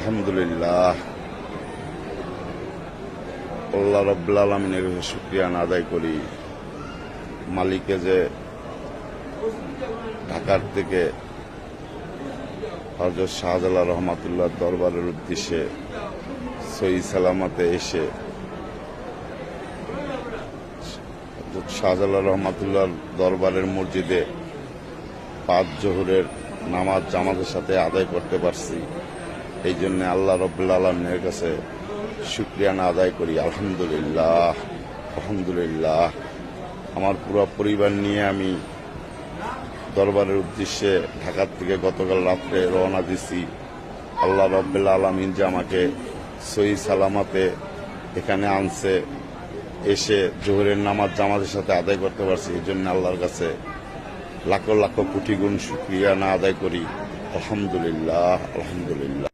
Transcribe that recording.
আলহামদুলিল্লাহ, আল্লাহ রাব্বুল আলামিনের কাছে শুকরিয়া আদায় করি। মালিকে যে ঢাকার থেকে হযরত শাহজালাল রহমাতুল্লাহ দরবারের উদ্দেশ্যে সহি সালামতে এসে হযরত শাহজালাল রহমাতুল্লাহ দরবারের মসজিদে 5 জোহরের নামাজ জামাতের সাথে আদায় করতে পারছি। এই জন্য আল্লাহ রাব্বুল আলামিনের কাছে শুকরিয়া আদায় করি। আলহামদুলিল্লাহ, আলহামদুলিল্লাহ। আমার পুরো পরিবার নিয়ে আমি দরবারের উদ্দেশ্যে ঢাকার থেকে গতকাল রাত্রে রওনা দিছি। আল্লাহ রাব্বুল আলামিন যে আমাকে সহি সালামতে এখানে আনছে, এসে জোহরের নামাজ জামাতের সাথে আদায় করতে পারছি। এই জন্য আল্লাহর কাছে লাখো লাখো কোটি গুণ শুকরিয়া আদায় করি। আলহামদুলিল্লাহ, আলহামদুলিল্লাহ।